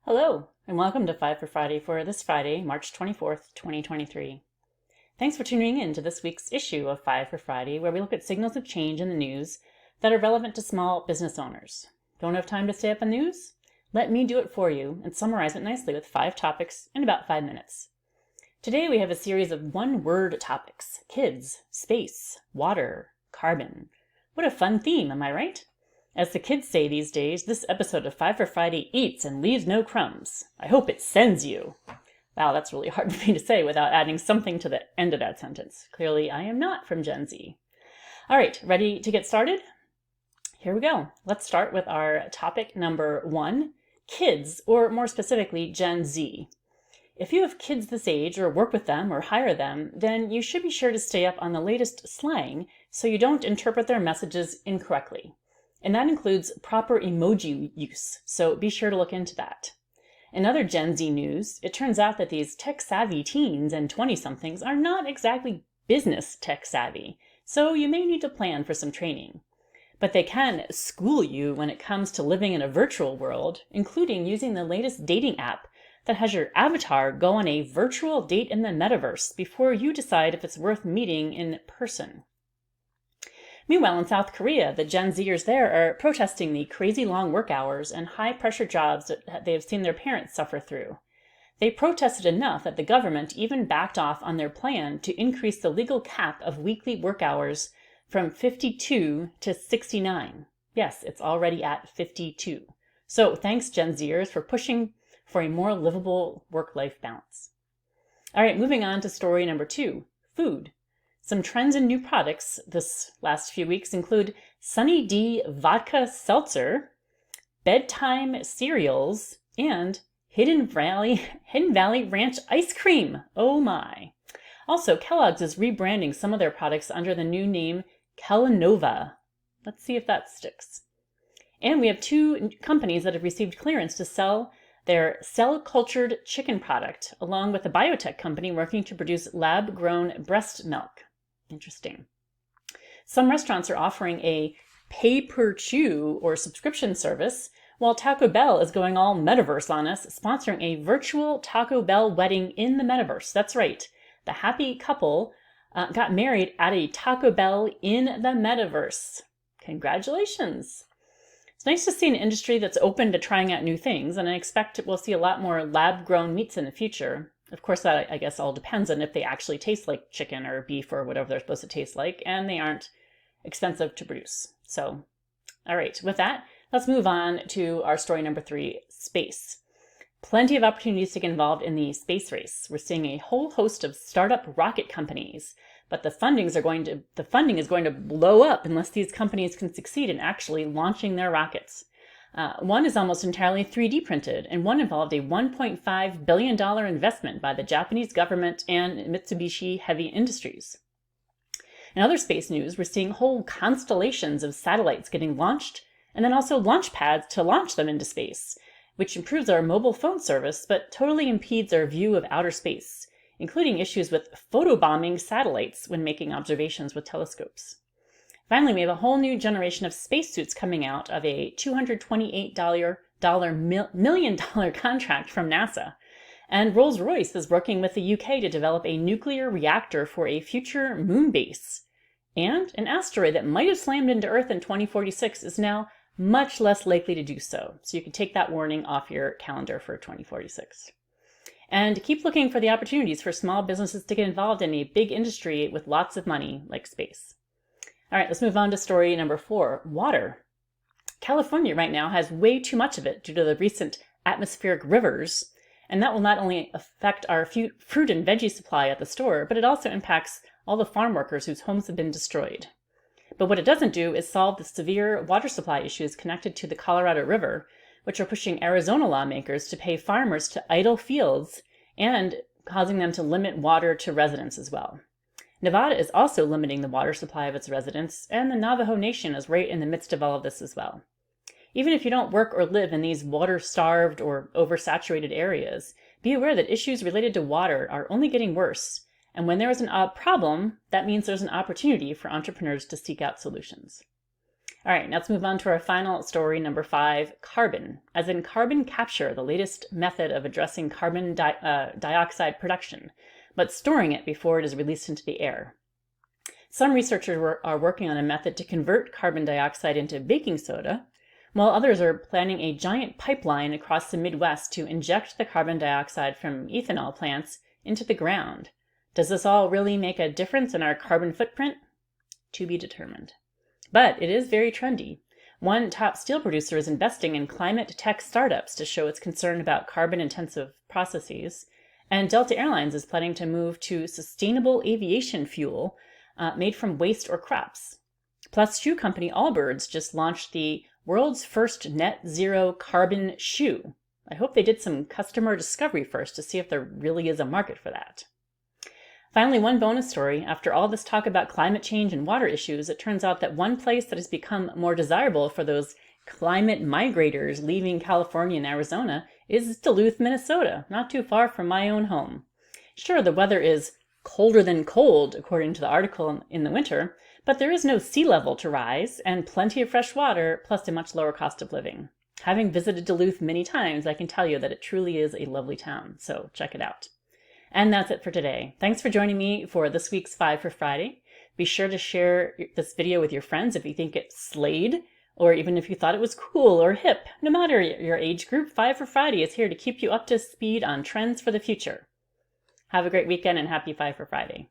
Hello, and welcome to 5 for Friday for this Friday, March 24th, 2023. Thanks for tuning in to this week's issue of 5 for Friday, where we look at signals of change in the news that are relevant to small business owners. Don't have time to stay up on news? Let me do it for you and summarize it nicely with 5 topics in about 5 minutes. Today we have a series of one-word topics: kids, space, water, carbon. What a fun theme, am I right? As the kids say these days, this episode of 5 for Friday eats and leaves no crumbs. I hope it sends you. Wow, that's really hard for me to say without adding something to the end of that sentence. Clearly, I am not from Gen Z. All right, ready to get started? Here we go. Let's start with our topic number 1, kids, or more specifically, Gen Z. If you have kids this age or work with them or hire them, then you should be sure to stay up on the latest slang so you don't interpret their messages incorrectly. And that includes proper emoji use, so be sure to look into that. In other Gen Z news, it turns out that these tech-savvy teens and 20-somethings are not exactly business tech-savvy, so you may need to plan for some training. But they can school you when it comes to living in a virtual world, including using the latest dating app that has your avatar go on a virtual date in the metaverse before you decide if it's worth meeting in person. Meanwhile, in South Korea, the Gen Zers there are protesting the crazy long work hours and high-pressure jobs that they have seen their parents suffer through. They protested enough that the government even backed off on their plan to increase the legal cap of weekly work hours from 52 to 69. Yes, it's already at 52. So thanks, Gen Zers, for pushing for a more livable work-life balance. All right, moving on to story number 2, food. Some trends in new products this last few weeks include Sunny D vodka seltzer, bedtime cereals, and Hidden Valley Ranch ice cream. Oh my. Also, Kellogg's is rebranding some of their products under the new name Kellanova. Let's see if that sticks. And we have 2 companies that have received clearance to sell their cell-cultured chicken product, along with a biotech company working to produce lab-grown breast milk. Interesting. Some restaurants are offering a pay-per-chew or subscription service, while Taco Bell is going all metaverse on us, sponsoring a virtual Taco Bell wedding in the metaverse. That's right. The happy couple got married at a Taco Bell in the metaverse. Congratulations. It's nice to see an industry that's open to trying out new things, and I expect we'll see a lot more lab-grown meats in the future. Of course, that I guess all depends on if they actually taste like chicken or beef or whatever they're supposed to taste like, and they aren't expensive to produce. So, all right, with that, let's move on to our story number 3, space. Plenty of opportunities to get involved in the space race. We're seeing a whole host of startup rocket companies, but the funding is going to blow up unless these companies can succeed in actually launching their rockets. One is almost entirely 3D printed, and one involved a $1.5 billion investment by the Japanese government and Mitsubishi Heavy Industries. In other space news, we're seeing whole constellations of satellites getting launched, and then also launch pads to launch them into space, which improves our mobile phone service but totally impedes our view of outer space, including issues with photobombing satellites when making observations with telescopes. Finally, we have a whole new generation of spacesuits coming out of a $228 million contract from NASA. And Rolls-Royce is working with the UK to develop a nuclear reactor for a future moon base. And an asteroid that might have slammed into Earth in 2046 is now much less likely to do so. So you can take that warning off your calendar for 2046. And keep looking for the opportunities for small businesses to get involved in a big industry with lots of money like space. All right, let's move on to story number 4, water. California right now has way too much of it due to the recent atmospheric rivers, and that will not only affect our fruit and veggie supply at the store, but it also impacts all the farm workers whose homes have been destroyed. But what it doesn't do is solve the severe water supply issues connected to the Colorado River, which are pushing Arizona lawmakers to pay farmers to idle fields and causing them to limit water to residents as well. Nevada is also limiting the water supply of its residents, and the Navajo Nation is right in the midst of all of this as well. Even if you don't work or live in these water-starved or oversaturated areas, be aware that issues related to water are only getting worse, and when there is a problem, that means there's an opportunity for entrepreneurs to seek out solutions. All right, now let's move on to our final story, number 5, carbon. As in carbon capture, the latest method of addressing carbon dioxide production, but storing it before it is released into the air. Some researchers are working on a method to convert carbon dioxide into baking soda, while others are planning a giant pipeline across the Midwest to inject the carbon dioxide from ethanol plants into the ground. Does this all really make a difference in our carbon footprint? To be determined. But it is very trendy. One top steel producer is investing in climate tech startups to show its concern about carbon-intensive processes, and Delta Airlines is planning to move to sustainable aviation fuel made from waste or crops. Plus, shoe company Allbirds just launched the world's first net zero carbon shoe. I hope they did some customer discovery first to see if there really is a market for that. Finally, one bonus story. After all this talk about climate change and water issues, it turns out that one place that has become more desirable for those climate migrators leaving California and Arizona is Duluth, Minnesota, not too far from my own home. Sure, the weather is colder than cold, according to the article, in the winter, but there is no sea level to rise and plenty of fresh water, plus a much lower cost of living. Having visited Duluth many times, I can tell you that it truly is a lovely town, so check it out. And that's it for today. Thanks for joining me for this week's 5 for Friday. Be sure to share this video with your friends if you think it slayed, or even if you thought it was cool or hip. No matter your age group, 5 for Friday is here to keep you up to speed on trends for the future. Have a great weekend and happy 5 for Friday.